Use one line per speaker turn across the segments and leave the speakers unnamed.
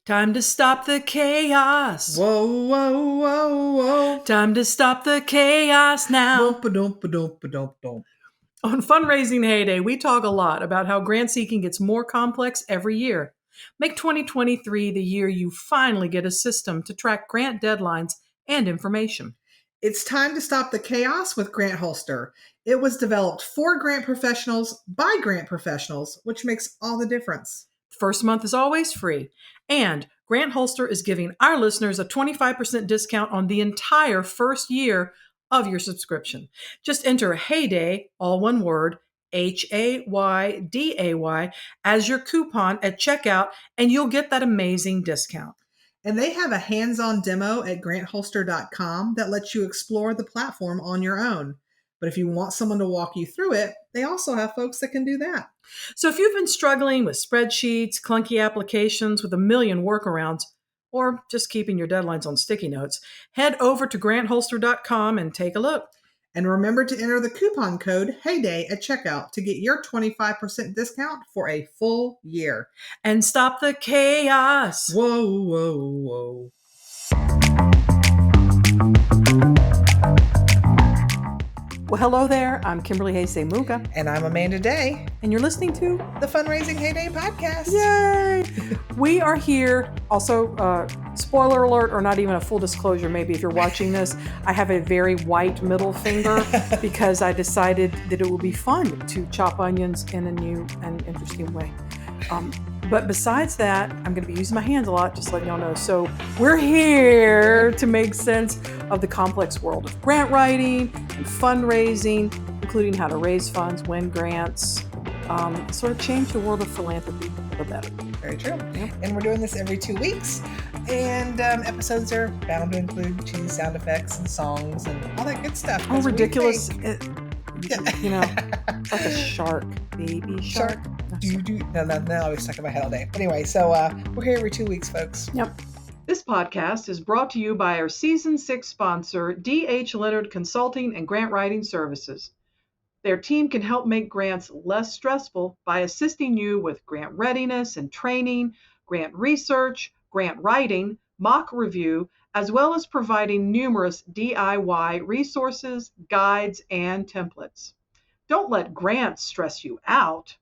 Time to stop the chaos.
Whoa, whoa, whoa, whoa.
Time to stop the chaos now.
Dump-a-dump-a-dump-a-dump-dump.
On Fundraising Heyday, we talk a lot about how grant seeking gets more complex every year. Make 2023 the year you finally get a system to track grant deadlines and information.
It's time to stop the chaos with Grant Holster. It was developed for grant professionals by grant professionals, which makes all the difference.
First month is always free. And Grant Holster is giving our listeners a 25% discount on the entire first year of your subscription. Just enter Heyday, all one word, HAYDAY, as your coupon at checkout, and you'll get that amazing discount.
And they have a hands-on demo at grantholster.com that lets you explore the platform on your own. But if you want someone to walk you through it, they also have folks that can do that.
So if you've been struggling with spreadsheets, clunky applications with a million workarounds, or just keeping your deadlines on sticky notes, head over to grantholster.com and take a look.
And remember to enter the coupon code HEYDAY at checkout to get your 25% discount for a full year.
And stop the chaos.
Whoa, whoa, whoa.
Well, hello there. I'm Kimberly Hayes-Muga.
And I'm Amanda Day.
And you're listening to
the Fundraising Heyday podcast.
Yay! We are here. Also, spoiler alert, or not even a full disclosure, maybe if you're watching this, I have a very white middle finger because I decided that it would be fun to chop onions in a new and interesting way. But besides that, I'm going to be using my hands a lot, just letting y'all know. So we're here to make sense of the complex world of grant writing and fundraising, including how to raise funds, win grants, sort of change the world of philanthropy for the better.
Very true. Yep. And we're doing this every 2 weeks. And episodes are bound to include cheesy sound effects and songs and all that good stuff.
Oh, ridiculous. You know, it's like a shark, baby shark.
No, I was stuck in my head all day. Anyway, so we're here every 2 weeks, folks.
Yep. This podcast is brought to you by our Season 6 sponsor, D.H. Leonard Consulting and Grant Writing Services. Their team can help make grants less stressful by assisting you with grant readiness and training, grant research, grant writing, mock review, as well as providing numerous DIY resources, guides, and templates. Don't let grants stress you out.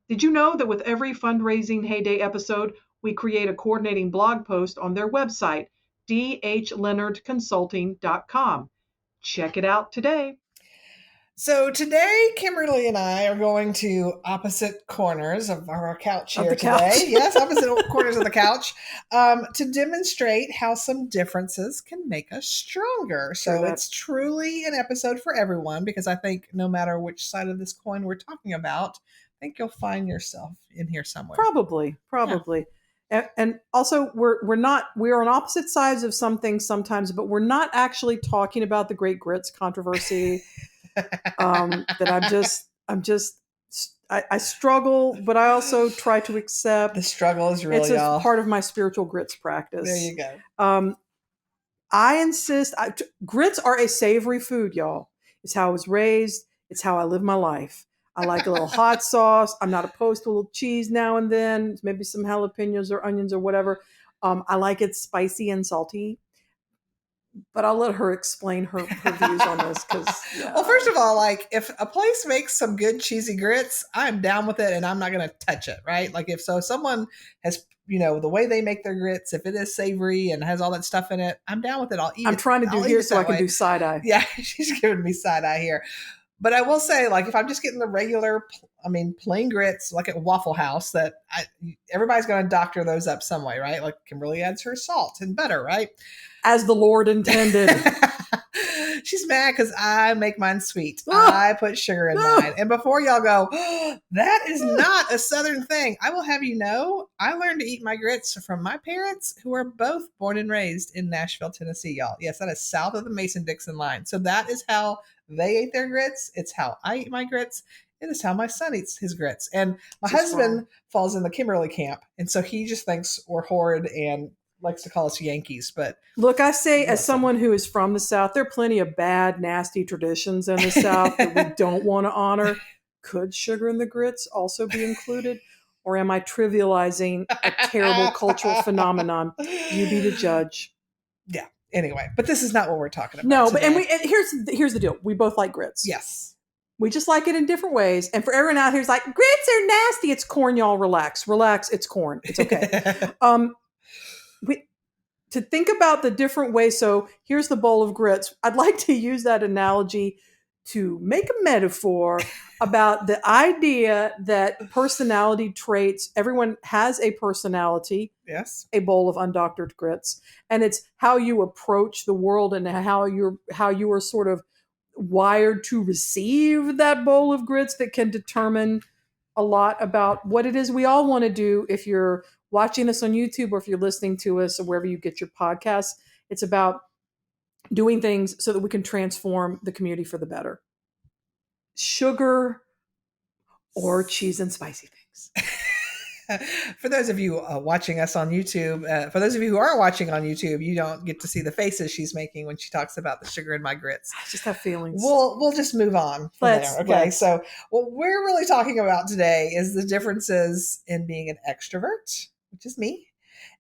Did you know that with every Fundraising Heyday episode, we create a coordinating blog post on their website, dhleonardconsulting.com. Check it out today.
So today, Kimberly and I are going to opposite corners of our couch here today. Yes, opposite corners of the couch to demonstrate how some differences can make us stronger. So it's truly an episode for everyone because I think no matter which side of this coin we're talking about, I think you'll find yourself in here somewhere.
Probably. Yeah. And also we're on opposite sides of some things sometimes, but we're not actually talking about the Great Grits controversy. That I struggle, but I also try to accept.
The struggle is real,
it's
y'all.
Part of my spiritual grits practice.
There you go.
I insist. Grits are a savory food, y'all. It's how I was raised. It's how I live my life. I like a little hot sauce. I'm not opposed to a little cheese now and then, maybe some jalapenos or onions or whatever. I like it spicy and salty. But I'll let her explain her views on this.
Well, first of all, like if a place makes some good cheesy grits, I'm down with it and I'm not going to touch it, right? Like if someone has, the way they make their grits, if it is savory and has all that stuff in it, I'm down with it. I'll eat it.
I'm trying to do here so I can do side eye.
Yeah, she's giving me side eye here. But I will say, like, if I'm just getting the regular, plain grits, like at Waffle House, everybody's going to doctor those up some way, right? Like Kimberly adds her salt and butter, right?
As the Lord intended.
She's mad because I make mine sweet. I put sugar in mine. And before y'all go, that is not a Southern thing. I will have you know, I learned to eat my grits from my parents who are both born and raised in Nashville, Tennessee, y'all. Yes, that is south of the Mason-Dixon line. So that is how they ate their grits. It's how I eat my grits. It is how my son eats his grits. And my husband falls in the Kimberly camp. And so he just thinks we're horrid and likes to call us Yankees. But
look, I say as someone who is from the South, there are plenty of bad, nasty traditions in the South that we don't want to honor. Could sugar in the grits also be included? or am I trivializing a terrible cultural phenomenon? You be the judge.
Yeah. Anyway, but this is not what we're talking about.
No,
today.
and here's the deal. We both like grits.
Yes.
We just like it in different ways. And for everyone out here who's like, grits are nasty. It's corn, y'all. Relax. It's corn. It's okay. To think about the different ways. So here's the bowl of grits. I'd like to use that analogy to make a metaphor about the idea that personality traits, everyone has a personality.
Yes.
A bowl of undoctored grits. And it's how you approach the world and how you are sort of wired to receive that bowl of grits that can determine a lot about what it is we all want to do. If you're watching us on YouTube or if you're listening to us or wherever you get your podcasts, it's about doing things so that we can transform the community for the better. Sugar or cheese and spicy things.
For those of you watching us on YouTube, for those of you who aren't watching on YouTube, you don't get to see the faces she's making when she talks about the sugar in my grits.
I just have feelings.
We'll just move on from there. Okay. So what we're really talking about today is the differences in being an extrovert, which is me,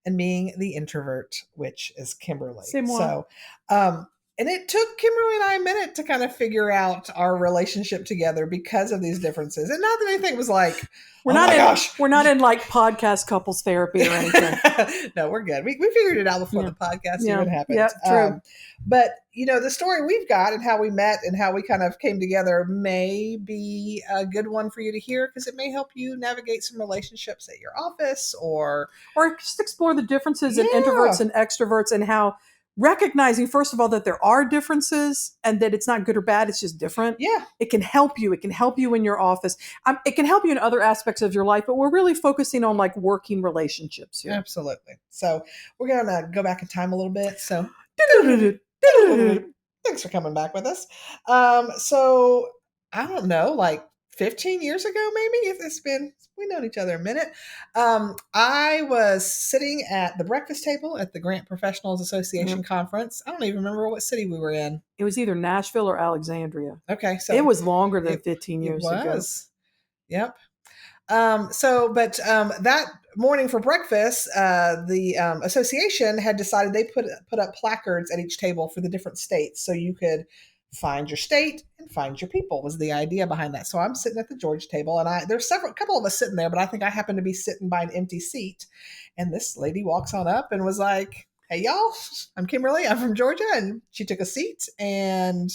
and being the introvert, which is Kimberly. So, and it took Kimberly and I a minute to kind of figure out our relationship together because of these differences. And not that anything was like, we're
not in like podcast couples therapy or anything.
No, we're good. We figured it out before the podcast even happened.
Yeah, true.
But the story we've got and how we met and how we kind of came together may be a good one for you to hear because it may help you navigate some relationships at your office or
just explore the differences in introverts and extroverts and how recognizing, first of all, that there are differences and that it's not good or bad. It's just different.
Yeah.
It can help you. It can help you in your office. It can help you in other aspects of your life, but we're really focusing on like working relationships here.
Absolutely. So we're going to go back in time a little bit. So thanks for coming back with us. So I don't know, like 15 years ago, maybe we've known each other a minute. I was sitting at the breakfast table at the Grant Professionals Association conference. I don't even remember what city we were in.
It was either Nashville or Alexandria.
Okay. So
it was longer than 15 years ago.
Yep. That morning for breakfast, the association had decided they put up placards at each table for the different states. So you could find your state and find your people was the idea behind that. So I'm sitting at the Georgia table and there's a couple of us sitting there, but I think I happened to be sitting by an empty seat. And this lady walks on up and was like, "Hey y'all, I'm Kimberly. I'm from Georgia." And she took a seat and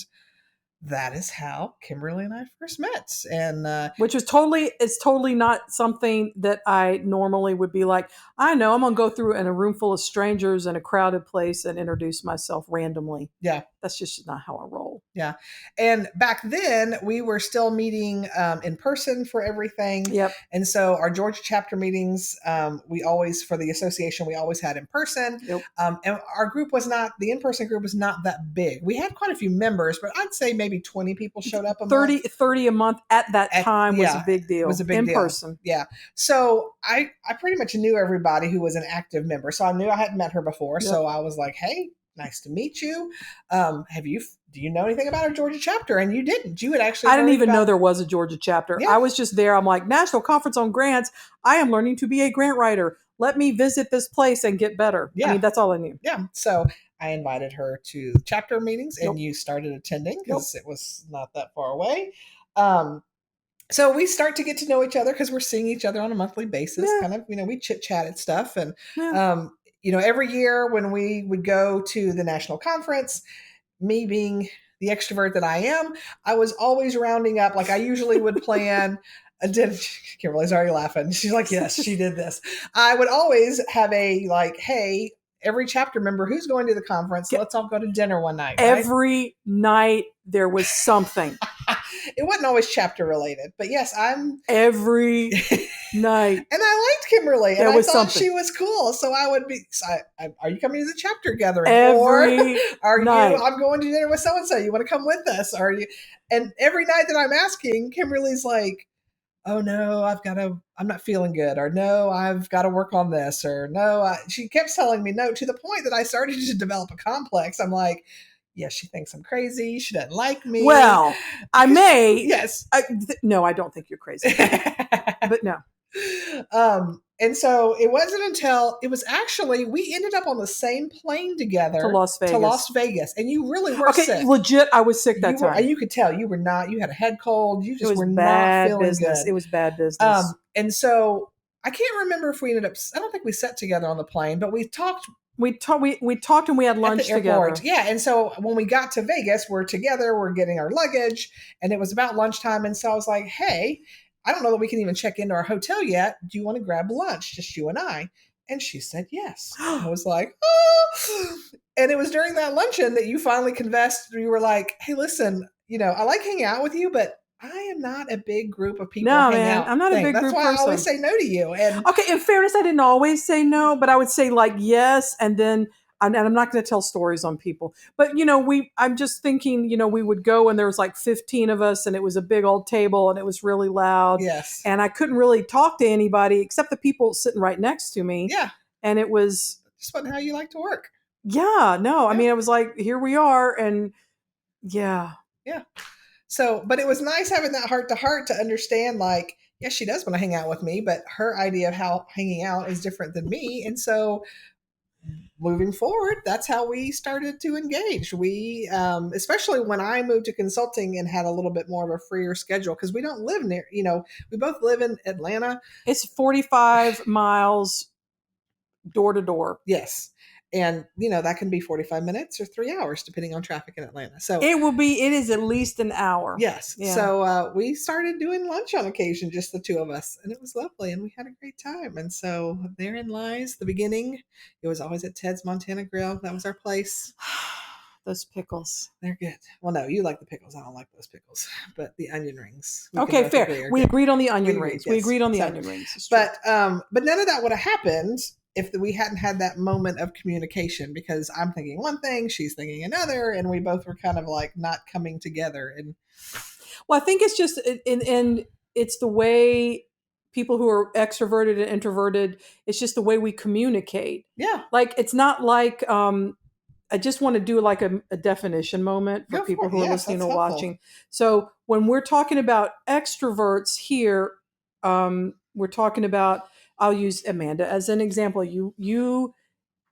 that is how Kimberly and I first met. And
which is totally not something that I normally would be like, I know I'm going to go through in a room full of strangers in a crowded place and introduce myself randomly.
Yeah.
That's just not how I roll.
Yeah. And back then we were still meeting in person for everything.
Yep.
And so our Georgia chapter meetings, for the association, we always had in person.
Yep.
And our group the in-person group was not that big. We had quite a few members, but I'd say maybe 20 people showed up
30 a month at that time was a big deal.
It was a big deal.
In person.
Yeah. So I pretty much knew everybody who was an active member. So I knew I hadn't met her before. Yep. So I was like, "Hey, nice to meet you. Do you know anything about our Georgia chapter?" And you didn't. You had actually.
I didn't even know there was a Georgia chapter.
Yeah.
I was just there. I'm like, National Conference on Grants. I am learning to be a grant writer. Let me visit this place and get better. Yeah. I mean, that's all I knew.
Yeah. So I invited her to chapter meetings and you started attending because it was not that far away. So we start to get to know each other because we're seeing each other on a monthly basis. Kind of, we chit chatted stuff. And, every year when we would go to the national conference, me being the extrovert that I am, I was always rounding up. Like I usually would plan a dinner. Kimberly's already laughing. She's like, "Yes, she did this." I would always have hey, every chapter member who's going to the conference, let's all go to dinner one night. Right?
Every night there was something.
It wasn't always chapter related, but yes,
every night.
And I liked Kimberly and I thought
something.
She was cool. So I would be, "Are you coming to the chapter gathering?"
Every night.
"I'm going to dinner with so-and-so. You want to come with us?" And every night that I'm asking, Kimberly's like, "Oh no, I'm not feeling good," or "No, I've got to work on this," or "No," she kept telling me no, to the point that I started to develop a complex. I'm like, yes, she thinks I'm crazy. She doesn't like me.
Well, I may.
Yes.
No, I don't think you're crazy. But no.
And so it wasn't until it was actually we ended up on the same plane together
To Las Vegas.
and you really were
Okay,
sick.
legit, I was sick that time.
You could tell you were not. You had a head cold. You
It
just
was
were not
bad
feeling
business.
good.
It was bad business.
And so I can't remember if we ended up. I don't think we sat together on the plane, but we talked.
We talked and we had lunch
At the airport.
together.
Yeah, and so when we got to Vegas, we're together. We're getting our luggage, and it was about lunchtime. And so I was like, "Hey, I don't know that we can even check into our hotel yet. Do you want to grab lunch, just you and I?" And she said yes. I was like, "Oh!" And it was during that luncheon that you finally confessed. You were like, "Hey, listen, I like hanging out with you, but I am not a big group of people
No,
hang
man,
out.
I'm not a big
That's
group
why
person.
I always say no to you." And
okay, in fairness, I didn't always say no, but I would say like yes, and then and I'm not going to tell stories on people. But I'm just thinking, we would go and there was like 15 of us, and it was a big old table, and it was really loud.
yes,
And I couldn't really talk to anybody except the people sitting right next to me.
yeah,
And it was
just wasn't how you like to work.
yeah, no, I mean, it was like, here we are, and yeah.
Yeah. So, but it was nice having that heart to heart to understand, like, yes, she does want to hang out with me, but her idea of how hanging out is different than me. And so, moving forward, that's how we started to engage. We, especially when I moved to consulting and had a little bit more of a freer schedule, because we don't live near, we both live in Atlanta.
It's 45 miles door to door.
Yes. And, that can be 45 minutes or 3 hours, depending on traffic in Atlanta. So
it is at least an hour.
yes.
Yeah.
So we started doing lunch on occasion, just the two of us, and it was lovely, and we had a great time. And so therein lies the beginning. It was always at Ted's Montana Grill. That was our place.
Those pickles.
They're good. Well, no, you like the pickles. I don't like those pickles, but the onion rings.
Okay, fair. We agreed on the onion rings. We agreed on the onion rings.
But none of that would have happened if we hadn't had that moment of communication, because I'm thinking one thing, she's thinking another, and we both were kind of like not coming together. And
well, I think it's just, and it's the way people who are extroverted and introverted, it's just the way we communicate.
Yeah.
Like, it's not like, I just want to do like a definition moment for people who are listening or watching. So when we're talking about extroverts here, we're talking about, I'll use Amanda as an example. You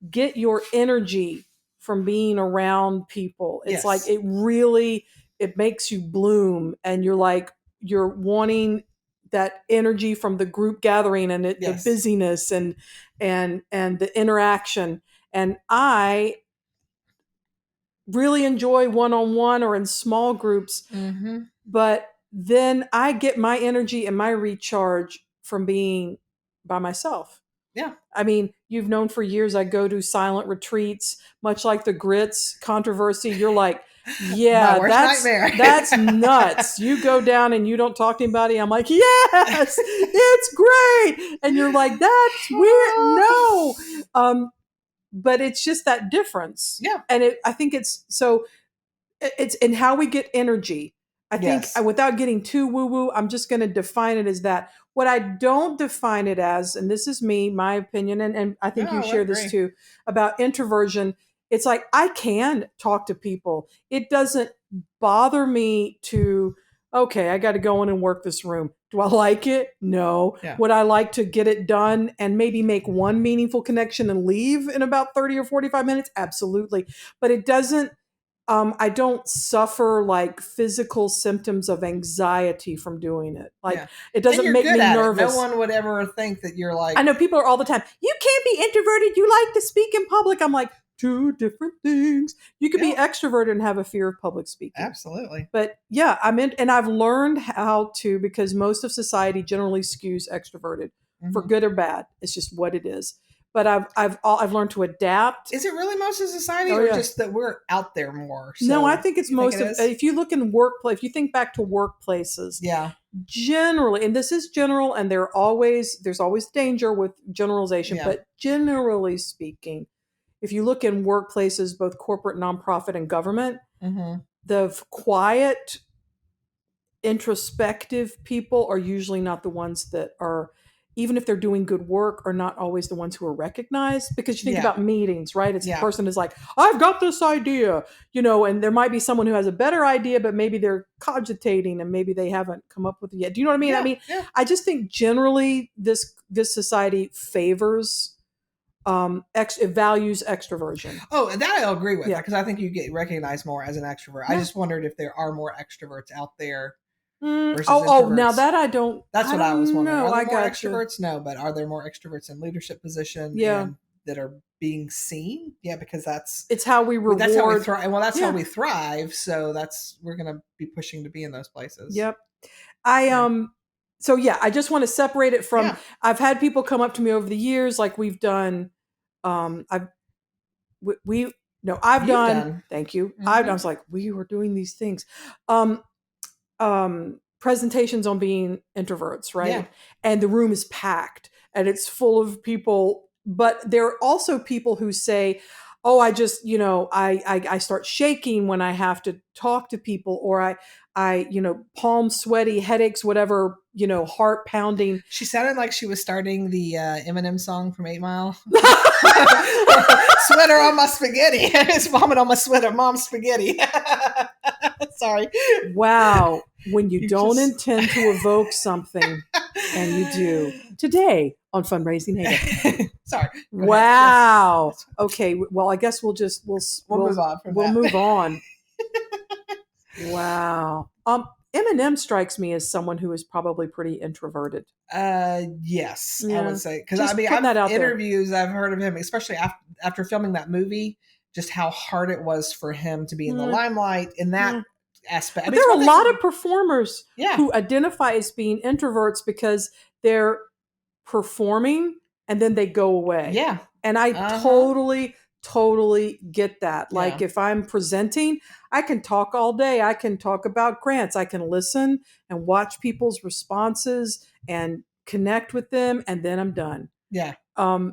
get your energy from being around people. It's like it makes you bloom, and you're wanting that energy from the group gathering and the busyness and the interaction. And I really enjoy one-on-one or in small groups, but then I get my energy and my recharge from being by myself.
Yeah.
I mean, you've known for years I go to silent retreats, much like the grits controversy. You're like, yeah, that's nuts. You go down and you don't talk to anybody. I'm like, yes, it's great. And you're like, that's weird. No. But it's just that difference.
Yeah.
And I think it's in how we get energy. I think without getting too woo-woo, I'm just going to define it as that. What I don't define it as, and this is me, my opinion, and I think you share this too, about introversion, it's like I can talk to people. It doesn't bother me to, okay, I got to go in and work this room. Do I like it? No.
Yeah.
Would I like to get it done and maybe make one meaningful connection and leave in about 30 or 45 minutes? Absolutely. But it doesn't, I don't suffer like physical symptoms of anxiety from doing it. Like it doesn't make me nervous.
No one would ever think that you're like.
I know people are all the time, you can't be introverted. You like to speak in public. I'm like, two different things. You could be extroverted and have a fear of public speaking.
Absolutely.
But yeah, and I've learned how to, because most of society generally skews extroverted for good or bad. It's just what it is. But I've learned to adapt.
Is it really most of society, or just that we're out there more? So
no, I think it's most of. If you look in workplace, if you think back to workplaces, generally, and this is general, and there's always danger with generalization, but generally speaking, if you look in workplaces, both corporate, nonprofit, and government, the quiet, introspective people are usually not the ones that are even if they're doing good work, are not always the ones who are recognized. Because you think
Yeah.
about meetings, right? It's the
Yeah.
person is like, I've got this idea, you know, and there might be someone who has a better idea, but maybe they're cogitating and maybe they haven't come up with it yet. Do you know what I mean?
Yeah,
I mean,
yeah.
I just think generally this society favors it values extroversion.
Oh, and that I'll agree with,
Yeah.
because I think you get recognized more as an extrovert. I
Yeah.
just wondered if there are more extroverts out there
Oh,
versus introverts.
now that I don't.
That's what I was wondering.
know.
Are there
I
more
got you.
extroverts? No, but are there more extroverts in leadership position
Yeah.
and that are being seen? Yeah, because
it's how we reward.
That's how we thrive. Well, that's
Yeah.
how we thrive. So we're going to be pushing to be in those places.
Yep. So yeah, I just want to separate it from.
Yeah.
I've had people come up to me over the years, like we've done. I've we no, I've
You've
done.
done.
Thank you.
Mhm.
I was like, we were doing these things. Presentations on being introverts, right?
Yeah.
And the room is packed and it's full of people, but there are also people who say, oh, I just, you know, I start shaking when I have to talk to people, or I, you know, palm sweaty, headaches, whatever, you know, heart pounding.
She sounded like she was starting the Eminem song from 8 Mile. Sweater on my spaghetti. It's vomit on my sweater. Mom's spaghetti. Sorry.
Wow. When you don't
just...
intend to evoke something and you do. Today on Fundraising Hater.
Sorry.
Wow. Yes. Okay. Well, I guess we'll
move on from
we'll
that.
move on. Wow. Eminem strikes me as someone who is probably pretty introverted.
Yes,
Yeah.
I would say, because I mean, I've interviews I've heard of him, especially after filming that movie, just how hard it was for him to be in the limelight in that aspect.
But there are a lot of performers who identify as being introverts because they're performing and then they go away.
Yeah.
And I totally get that. Like if I'm presenting, I can talk all day. I can talk about grants. I can listen and watch people's responses and connect with them, and then I'm done.
Yeah.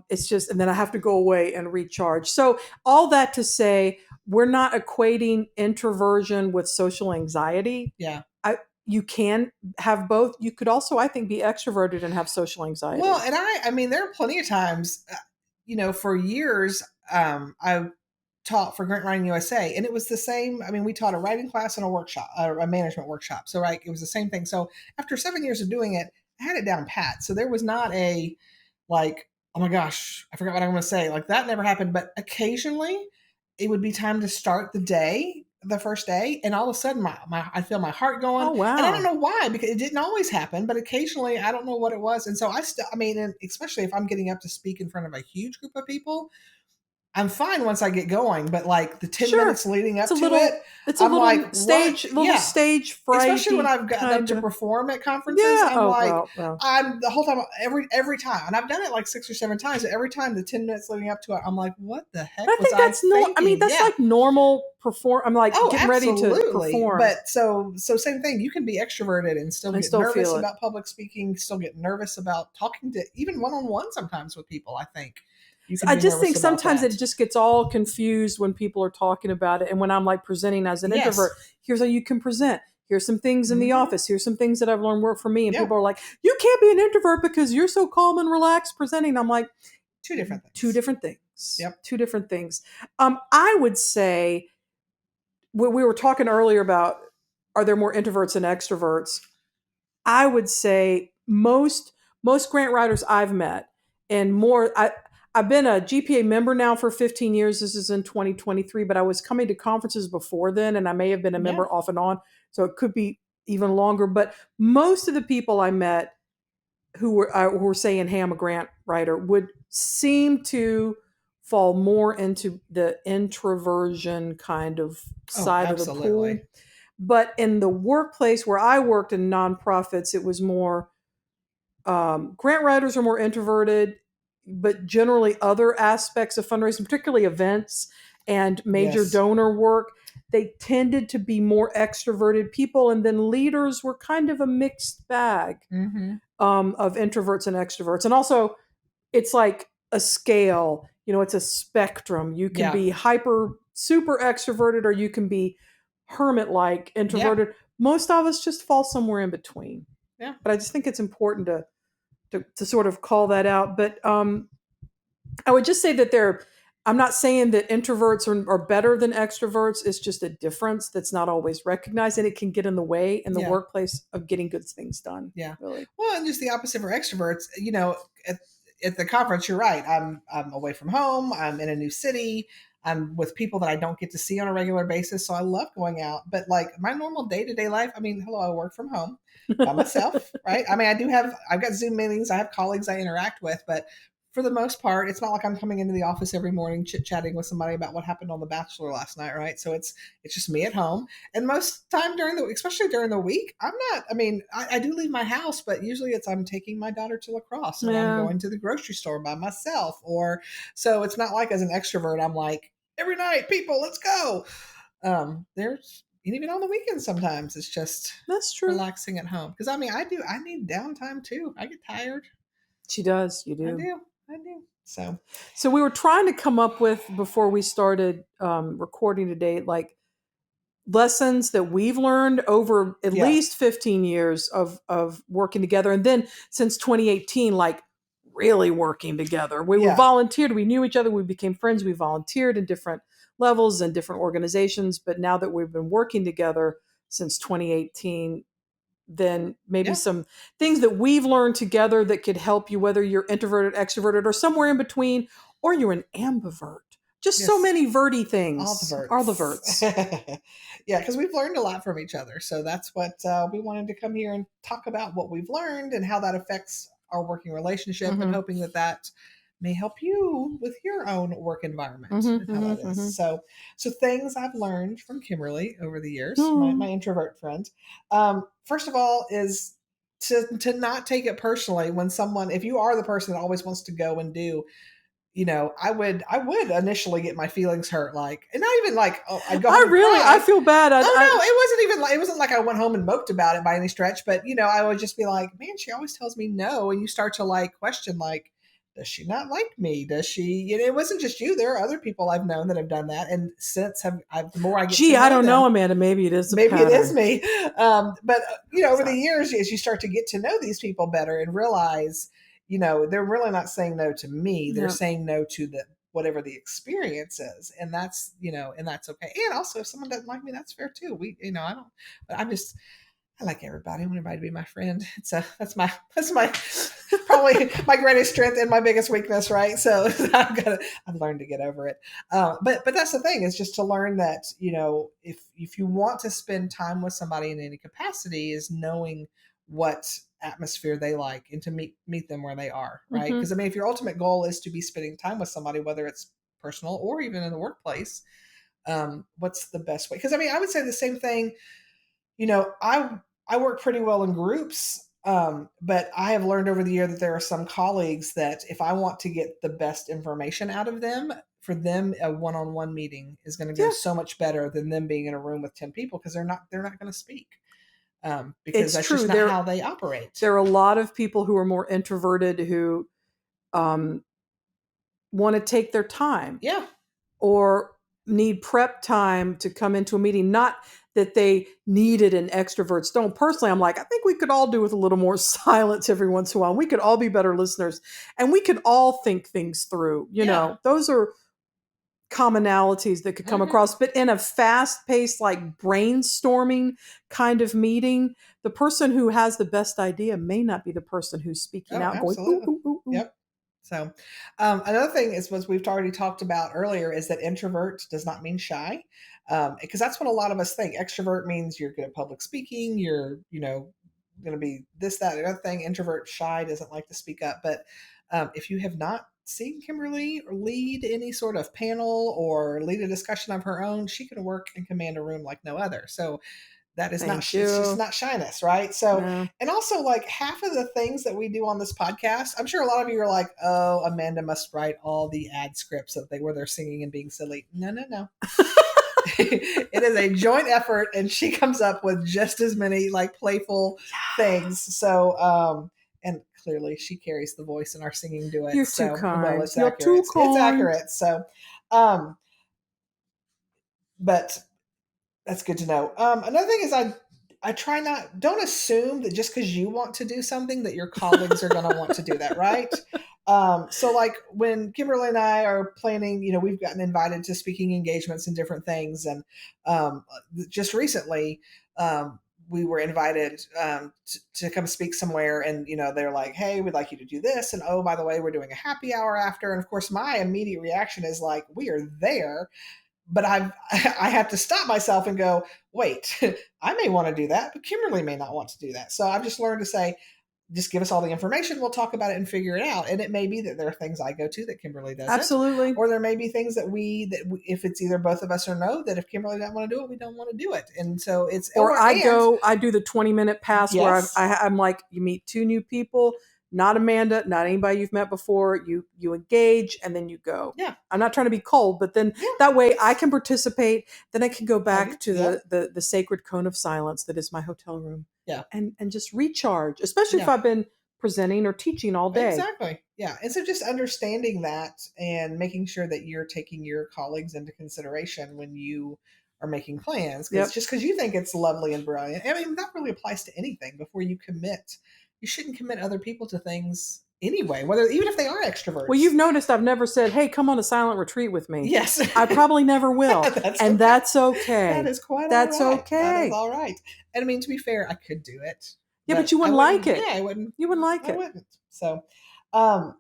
It's just, and then I have to go away and recharge. So all that to say, we're not equating introversion with social anxiety.
Yeah.
You can have both. You could also, I think, be extroverted and have social anxiety.
Well, and I mean, there are plenty of times, you know, for years, I taught for Grant Writing USA, and it was the same. I mean, we taught a writing class and a workshop, a management workshop. So, right, it was the same thing. So after 7 years of doing it, I had it down pat. So there was not a, like, oh my gosh, I forgot what I'm going to say. Like, that never happened. But occasionally it would be time to start the day, the first day, and all of a sudden I feel my heart going.
Oh, wow.
And I don't know why, because it didn't always happen, but occasionally I don't know what it was. And so I mean, and especially if I'm getting up to speak in front of a huge group of people, I'm fine once I get going, but like the 10 minutes leading up to it,
it's a
I'm
little
like,
stage, stage fright.
Especially when I've gotten up to perform at conferences, I'm the whole time, every time, and I've done it like 6 or 7 times. Every time, the 10 minutes leading up to it, I'm like, what the heck?
I think that's normal. I mean, that's like normal perform. I'm like getting ready to perform.
But so same thing. You can be extroverted and still get nervous about public speaking. Still get nervous about talking to even one-on-one sometimes with people. I think.
I just think sometimes it just gets all confused when people are talking about it. And when I'm like presenting as an introvert, here's how you can present. Here's some things in the office. Here's some things that I've learned work for me. And people are like, you can't be an introvert because you're so calm and relaxed presenting. I'm like,
two different things.
Yep. Two different things. I would say, we were talking earlier about, are there more introverts than extroverts? I would say most grant writers I've met, and more, I've been a GPA member now for 15 years. This is in 2023, but I was coming to conferences before then, and I may have been a member off and on, so it could be even longer. But most of the people I met who were saying, hey, I'm a grant writer, would seem to fall more into the introversion kind of side of the pool. But in the workplace where I worked in nonprofits, it was more grant writers are more introverted, but generally other aspects of fundraising, particularly events and major donor work, they tended to be more extroverted people. And then leaders were kind of a mixed bag of introverts and extroverts. And also, it's like a scale, you know, it's a spectrum. You can be super extroverted, or you can be hermit-like introverted. Most of us just fall somewhere in between.
Yeah.
But I just think it's important to to sort of call that out. But I would just say that I'm not saying that introverts are better than extroverts. It's just a difference that's not always recognized, and it can get in the way in the workplace of getting good things done.
Yeah.
Really.
Well, and just the opposite for extroverts. At the conference, you're right. I'm away from home. I'm in a new city. I'm with people that I don't get to see on a regular basis. So I love going out. But like my normal day-to-day life, I mean, hello, I work from home by myself, right? I mean, I've got Zoom meetings. I have colleagues I interact with, but for the most part, it's not like I'm coming into the office every morning chit-chatting with somebody about what happened on The Bachelor last night, right? So it's just me at home. And most time especially during the week, I do leave my house, but usually I'm taking my daughter to lacrosse, and I'm going to the grocery store by myself. So it's not like as an extrovert, I'm like, every night, people, let's go. There's and even on the weekends sometimes it's just
that's true,
relaxing at home. Because I need downtime too. I get tired.
She does. You do.
I do.
So we were trying to come up with, before we started recording today, like lessons that we've learned over at least 15 years of working together. And then since 2018, like really working together. We were volunteered. We knew each other. We became friends. We volunteered in different levels and different organizations. But now that we've been working together since 2018, then maybe some things that we've learned together that could help you, whether you're introverted, extroverted, or somewhere in between, or you're an ambivert. Just so many verty things. All the verts.
Yeah, because we've learned a lot from each other. So that's what we wanted to come here and talk about, what we've learned and how that affects our working relationship, and hoping that may help you with your own work environment and how that is. So things I've learned from Kimberly over the years, my introvert friend. First of all is to not take it personally when someone, if you are the person that always wants to go and do, I would initially get my feelings hurt, like, and not even like, oh, I'd go home and cry.
I feel bad.
It wasn't like I went home and moped about it by any stretch, but I would just be like, man, she always tells me no. And you start to like question, like, does she not like me? Does she, it wasn't just you. There are other people I've known that have done that. And since the more I get to know
I don't
them,
know, Amanda, maybe it is
it is me. But over the years, as you start to get to know these people better and realize, they're really not saying no to me. They're saying no to whatever the experience is. And that's, and that's okay. And also if someone doesn't like me, that's fair too. I like everybody. I want everybody to be my friend. That's my probably my greatest strength and my biggest weakness, right? So I've learned to get over it. But that's the thing, is just to learn that, if you want to spend time with somebody in any capacity, is knowing what atmosphere they like and to meet them where they are, right? Because if your ultimate goal is to be spending time with somebody, whether it's personal or even in the workplace, what's the best way? Because I would say the same thing. I work pretty well in groups, but I have learned over the year that there are some colleagues that if I want to get the best information out of them, for them a one-on-one meeting is going to go so much better than them being in a room with 10 people, because they're not going to speak. Because that's just not how they operate.
There are a lot of people who are more introverted who want to take their time.
Yeah.
Or need prep time to come into a meeting. Not that they needed an extroverts don't. Personally, I'm like, I think we could all do with a little more silence every once in a while. We could all be better listeners, and we could all think things through. Those are commonalities that could come across. But in a fast-paced, like brainstorming kind of meeting, the person who has the best idea may not be the person who's speaking out.
Absolutely.
Going, ooh, ooh, ooh.
Yep. So another thing is, what we've already talked about earlier, is that introvert does not mean shy, because that's what a lot of us think. Extrovert means you're good at public speaking, you're going to be this, that, and other thing. Introvert, shy, doesn't like to speak up. But if you have not seen Kimberly or lead any sort of panel or lead a discussion of her own, she can work and command a room like no other. So that is it's just not shyness, right? So, and also, like, half of the things that we do on this podcast, I'm sure a lot of you are like, oh, Amanda must write all the ad scripts where they're singing and being silly. No. It is a joint effort, and she comes up with just as many like playful things. So, and clearly she carries the voice in our singing duet.
You're too kind.
Well, it's accurate. It's accurate. So, but that's good to know. Another thing is, I try don't assume that just because you want to do something that your colleagues are going to want to do that, right? So like when Kimberly and I are planning, we've gotten invited to speaking engagements and different things. And just recently, we were invited to come speak somewhere, and they're like, hey, we'd like you to do this, and oh, by the way, we're doing a happy hour after. And of course my immediate reaction is like, we are there, but I have to stop myself and go, wait, I may want to do that, but Kimberly may not want to do that. So I've just learned to say, just give us all the information. We'll talk about it and figure it out. And it may be that there are things I go to that Kimberly doesn't.
Absolutely.
Or there may be things that if it's either both of us or no, that if Kimberly doesn't want to do it, we don't want to do it. And so it's,
I do the 20-minute pass. Yes. Where I'm like, you meet two new people, not Amanda, not anybody you've met before. You engage and then you go.
Yeah.
I'm not trying to be cold, but then that way I can participate. Then I can go back to the sacred cone of silence that is my hotel room.
Yeah.
And just recharge, especially if I've been presenting or teaching all day.
Exactly. Yeah. And so just understanding that and making sure that you're taking your colleagues into consideration when you are making plans. Because just because you think it's lovely and brilliant, I mean, that really applies to anything. Before you commit, you shouldn't commit other people to things anyway, even if they are extroverts.
Well, you've noticed I've never said, hey, come on a silent retreat with me.
Yes.
I probably never will. That's okay.
That is quite
That's
all right.
okay.
That is all right. And I mean, to be fair, I could do it.
Yeah, but you wouldn't like it.
Yeah, I wouldn't.
You wouldn't like it.
I wouldn't. So, and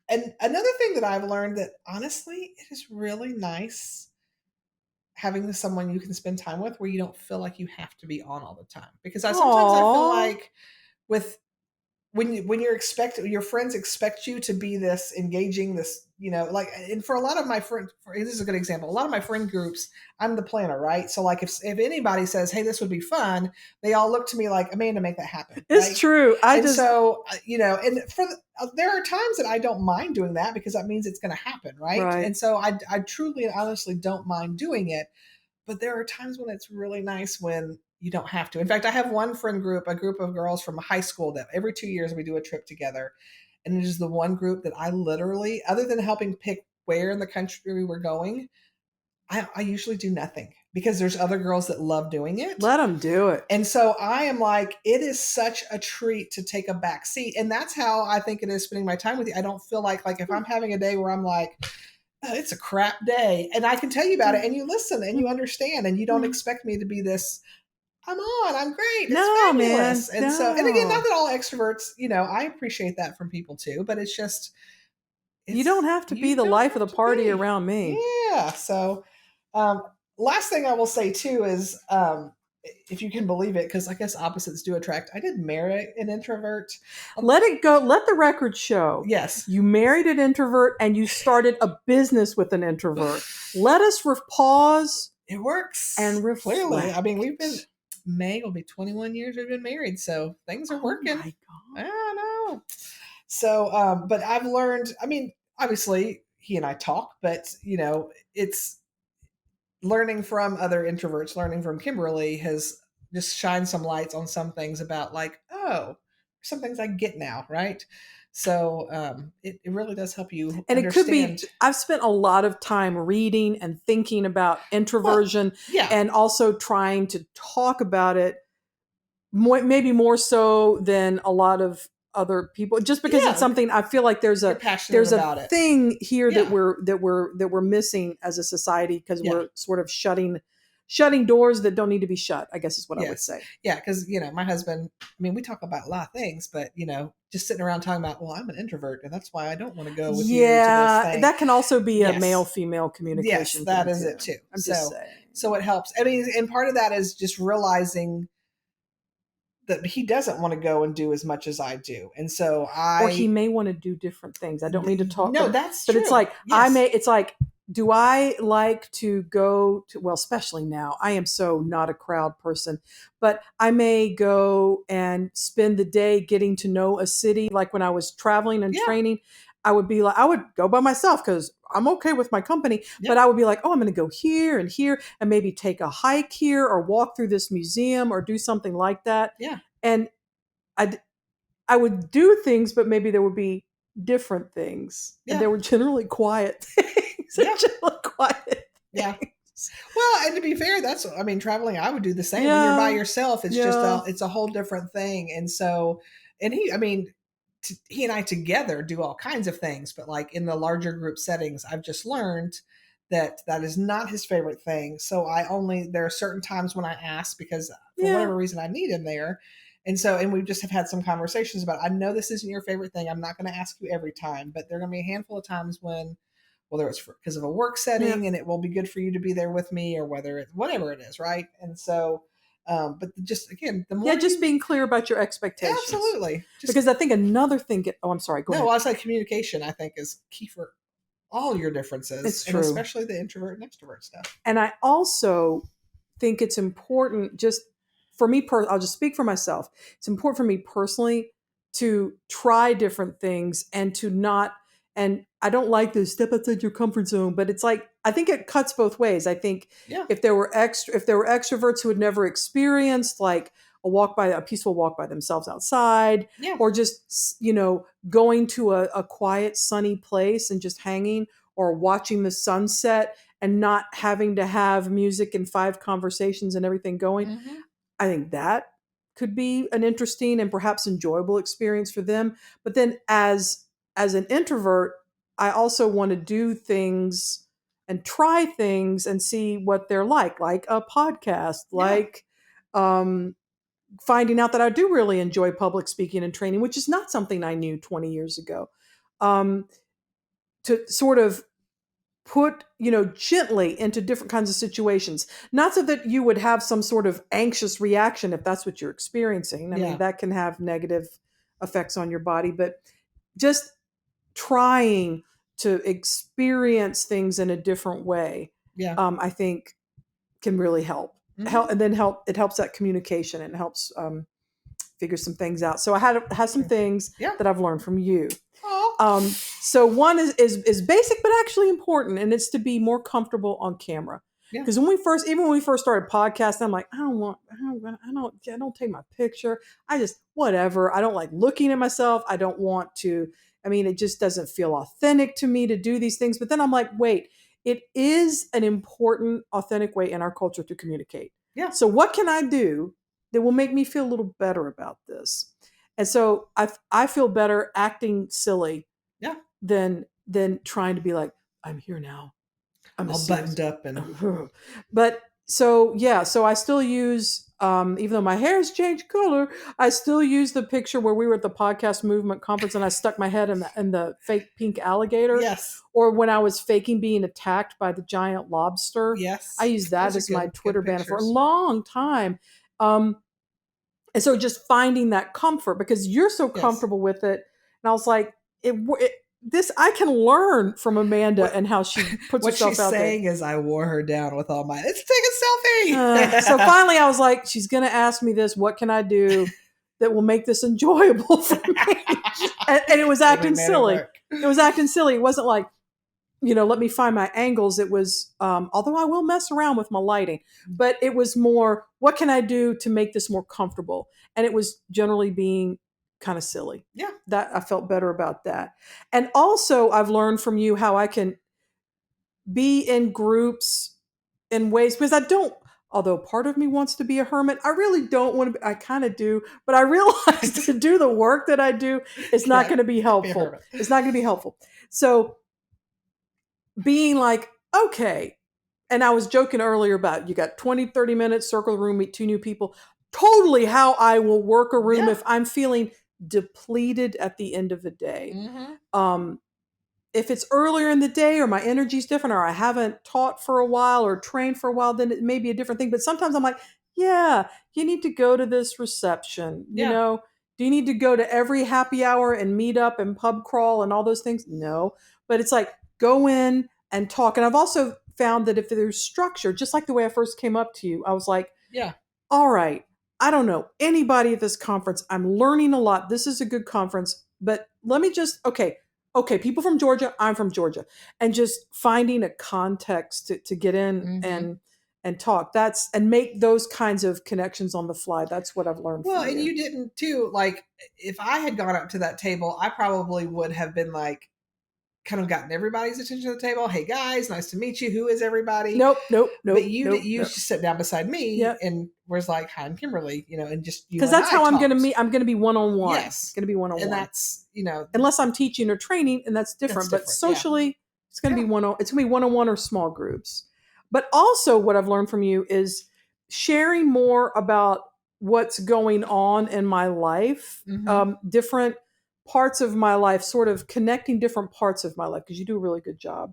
another thing that I've learned that honestly, it is really nice having someone you can spend time with where you don't feel like you have to be on all the time. Because I feel like when your friends expect you to be this engaging, this, like, and for a lot of my friends, this is a good example. A lot of my friend groups, I'm the planner, right? So like if anybody says, hey, this would be fun, they all look to me like, Amanda, make that happen.
It's
right?
true.
So, and there are times that I don't mind doing that because that means it's going to happen. Right. And so I truly and honestly don't mind doing it. But there are times when it's really nice when you don't have to. In fact, I have one friend group, a group of girls from high school that every 2 years we do a trip together. And it is the one group that I literally, other than helping pick where in the country we were going, I usually do nothing because there's other girls that love doing it.
Let them do it.
And so I am like, it is such a treat to take a back seat. And that's how I think it is spending my time with you. I don't feel like if I'm having a day where I'm like, it's a crap day, and I can tell you about it, and you listen and you understand, and you don't expect me to be this, I'm great, it's fabulous. Man, and again, not that all extroverts, I appreciate that from people too, but it's just,
you don't have to be the life of the party around me.
Yeah. So last thing I will say too is, if you can believe it, because I guess opposites do attract. I did marry an introvert.
Let it go. Let the record show.
Yes.
You married an introvert and you started a business with an introvert. Let us pause.
It works.
And reflect.
Clearly. I mean, May will be 21 years we've been married. So things are working.
Oh my God.
I know. So, but I've learned, I mean, obviously he and I talk, but it's, learning from other introverts, learning from Kimberly has just shined some lights on some things about like, some things I get now, right? So it really does help you
and
understand.
It could be, I've spent a lot of time reading and thinking about introversion and also trying to talk about it maybe more so than a lot of other people, just because it's something I feel like there's a thing here that we're missing as a society because we're sort of shutting doors that don't need to be shut, I guess is what I would say.
Yeah, because my husband, I mean, we talk about a lot of things, but just sitting around talking about, well, I'm an introvert and that's why I don't want to go with you to this thing.
That can also be a male-female communication.
Yes, that is it too.
I'm just saying.
So it helps. I mean, and part of that is just realizing that he doesn't want to go and do as much as I do. And so
or he may want to do different things. I don't mean to talk.
No, that's true.
But it's like, it's like, do I like to go to, well, especially now, I am so not a crowd person, but I may go and spend the day getting to know a city. Like when I was traveling and training, I would go by myself because I'm okay with my company, but I would be like, oh, I'm going to go here and here and maybe take a hike here or walk through this museum or do something like that.
Yeah.
And I would do things, but maybe there would be different things. Yeah. And they were generally quiet things.
Yeah.
Generally quiet things.
Yeah.
experience.
Well, and to be fair, traveling, I would do the same. When you're by yourself, it's just
Yeah.
it's a whole different thing. And so, and he and I together do all kinds of things, but like in the larger group settings, I've just learned that that is not his favorite thing. So there are certain times when I ask because for whatever reason I need him there. And so, and we just have had some conversations about, I know this isn't your favorite thing. I'm not going to ask you every time, but there are going to be a handful of times when, whether it's because of a work setting and it will be good for you to be there with me, or whether it's whatever it is, right? And so, but just again, the more
just being clear about your expectations.
Absolutely.
Because I think another thing. I'm sorry. Go ahead.
No, I was like, communication, I think, is key for all your differences.
It's true.
And especially the introvert and extrovert stuff.
And I also think it's important, just for me, I'll just speak for myself. It's important for me personally to try different things and to not, and I don't like this step outside your comfort zone, but it's like, I think it cuts both ways. I think if there were extroverts who had never experienced like a peaceful walk by themselves outside, or just, going to a quiet, sunny place and just hanging or watching the sunset and not having to have music and 5 conversations and everything going.
Mm-hmm.
I think that could be an interesting and perhaps enjoyable experience for them. But then as an introvert, I also want to do things and try things and see what they're like a podcast, finding out that I do really enjoy public speaking and training, which is not something I knew 20 years ago. To sort of put, gently into different kinds of situations, not so that you would have some sort of anxious reaction if that's what you're experiencing. I mean, that can have negative effects on your body, but just trying to experience things in a different way, I think can really help. And then it helps that communication, and helps figure some things out. So I had some things that I've learned from you. So one is basic but actually important, and it's to be more comfortable on camera. Because when we first started podcasting, I'm like, I don't take my picture. I just whatever. I don't like looking at myself. I don't want to. I mean, it just doesn't feel authentic to me to do these things. But then I'm like, wait, it is an important, authentic way in our culture to communicate. So what can I do that will make me feel a little better about this? And so I feel better acting silly than trying to be like, I'm here now. I'm
all buttoned up and
but so I still use even though my hair has changed color, I still use the picture where we were at the podcast movement conference and I stuck my head in the fake pink alligator. Or when I was faking being attacked by the giant lobster. I used that as my Twitter banner for a long time. And so just finding that comfort, because you're so comfortable with it. And I was like, this I can learn from Amanda and how she puts herself out there.
What she's saying is, I wore her down with all my, let's take a selfie.
So finally I was like, she's going to ask me this. What can I do that will make this enjoyable for me? And it was acting silly. It was acting silly. It wasn't like, let me find my angles. It was, although I will mess around with my lighting, but it was more, what can I do to make this more comfortable? And it was generally being kind of silly. That I felt better about that. And also I've learned from you how I can be in groups in ways, because although part of me wants to be a hermit, I really don't want to I kind of do, but I realize to do the work that I do is not going to be helpful. It's not going to be helpful. So being like, okay. And I was joking earlier about, you got 20, 30 minutes, circle the room, meet 2 new people. Totally how I will work a room if I'm feeling depleted at the end of the day. If it's earlier in the day, or my energy's different, or I haven't taught for a while or trained for a while, then it may be a different thing. But sometimes I'm like, you need to go to this reception. Do you need to go to every happy hour and meet up and pub crawl and all those things? No. But it's like, go in and talk. And I've also found that if there's structure, just like the way I first came up to you, I was like, all right, I don't know anybody at this conference. I'm learning a lot. This is a good conference, but let me just, okay, people from Georgia, I'm from Georgia, and just finding a context to get in and talk. And make those kinds of connections on the fly. That's what I've learned.
Well, and you didn't too. Like, if I had gone up to that table, I probably would have been like, kind of gotten everybody's attention at the table. Hey guys, nice to meet you. Who is everybody?
Nope.
But you just sit down beside me and was like, hi, I'm Kimberly, and just you.
Because that's how I'm going to meet. I'm going to be one-on-one.
Yes.
Going to be one-on-one.
And that's,
unless I'm teaching or training, and that's different. But socially, it's going to be it's going to be one-on-one or small groups. But also what I've learned from you is sharing more about what's going on in my life, different parts of my life, sort of connecting different parts of my life, because you do a really good job.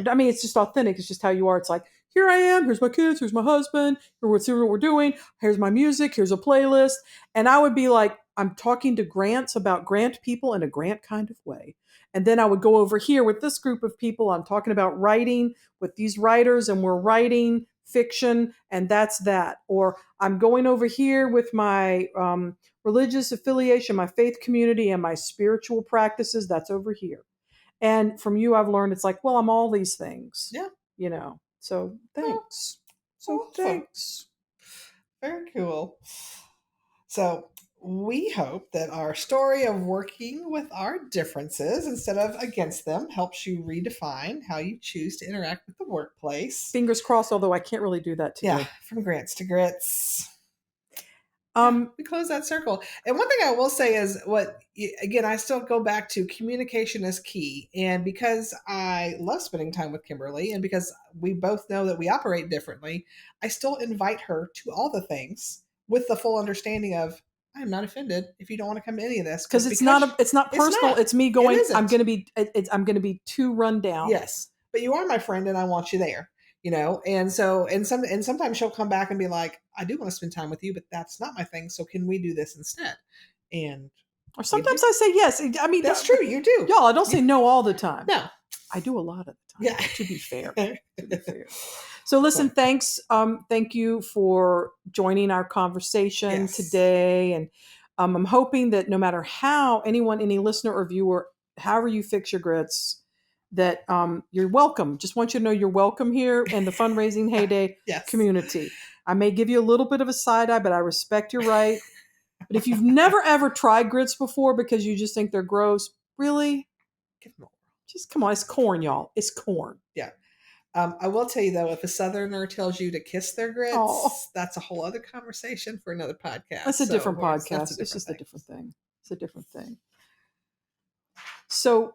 I mean, it's just authentic. It's just how you are. It's like, here I am. Here's my kids. Here's my husband. Here's what we're doing. Here's my music. Here's a playlist. And I would be like, I'm talking to Grants about Grant people in a Grant kind of way. And then I would go over here with this group of people. I'm talking about writing with these writers, and we're writing fiction, and that's that. Or I'm going over here with my religious affiliation, my faith community, and my spiritual practices. That's over here. And from you, I've learned it's like, well, I'm all these things.
Yeah.
So thanks. Thanks.
Very cool. So we hope that our story of working with our differences instead of against them helps you redefine how you choose to interact with the workplace.
Fingers crossed, although I can't really do that today.
Yeah, from grants to grits. We close that circle. And one thing I will say is again, I still go back to communication is key. And because I love spending time with Kimberly, and because we both know that we operate differently, I still invite her to all the things with the full understanding of, I'm not offended if you don't want to come to any of this.
Because it's not personal. It's me going, I'm going to be too run down.
Yes. But you are my friend and I want you there. And sometimes she'll come back and be like, I do want to spend time with you, but that's not my thing. So can we do this instead?
Or sometimes I say yes. I mean,
that's true. You do.
Y'all, I don't say no all the time.
No,
I do a lot of the time.
Yeah.
To be fair. So listen, thanks. Thank you for joining our conversation today. And I'm hoping that no matter how any listener or viewer, however you fix your grits, that you're welcome. Just want you to know you're welcome here in the Fundraising Heyday community. I may give you a little bit of a side eye, but I respect your right. But if you've never ever tried grits before because you just think they're gross, really, just come on. It's corn, y'all. It's corn.
Yeah. I will tell you though, if a Southerner tells you to kiss their grits, that's a whole other conversation for another podcast.
That's a different podcast. It's just a different thing. It's a different thing. So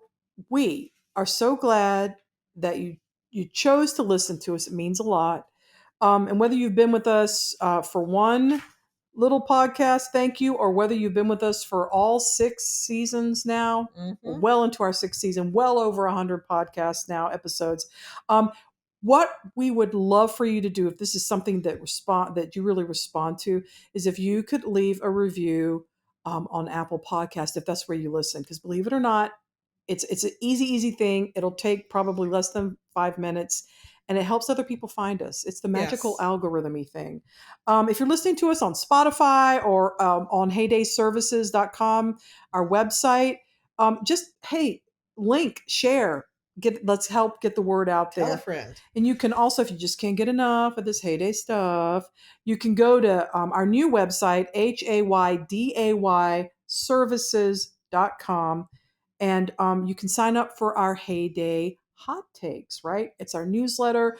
we are so glad that you chose to listen to us. It means a lot. And whether you've been with us for one little podcast, thank you, or whether you've been with us for all 6 seasons now, well into our 6th season, well over 100 podcasts now, episodes. What we would love for you to do, if this is something that you really respond to, is if you could leave a review on Apple Podcast, if that's where you listen. Because believe it or not, it's an easy thing. It'll take probably less than 5 minutes, and it helps other people find us. It's the magical algorithm-y thing. If you're listening to us on Spotify or on heydayservices.com, our website, link, share. Let's help get the word out there.
Tell a friend. And
you can also, if you just can't get enough of this Heyday stuff, you can go to our new website, heydayservices.com. And you can sign up for our Heyday Hot Takes, right? It's our newsletter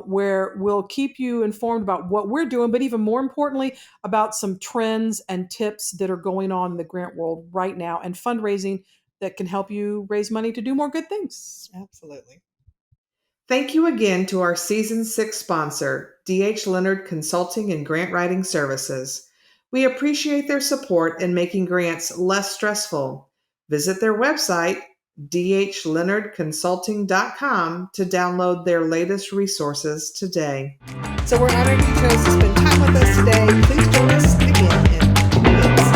where we'll keep you informed about what we're doing, but even more importantly, about some trends and tips that are going on in the grant world right now and fundraising that can help you raise money to do more good things.
Absolutely.
Thank you again to our Season 6 sponsor, D.H. Leonard Consulting and Grant Writing Services. We appreciate their support in making grants less stressful. Visit their website, dhleonardconsulting.com, to download their latest resources today.
So we're honored you chose to spend time with us today. Please join us again in 2 weeks.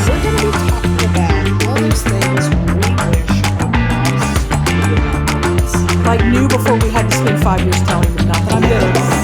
We're going to be talking about all those things we wish our boss would not.
Like new before we had to spend 5 years telling them not that I'm bitter.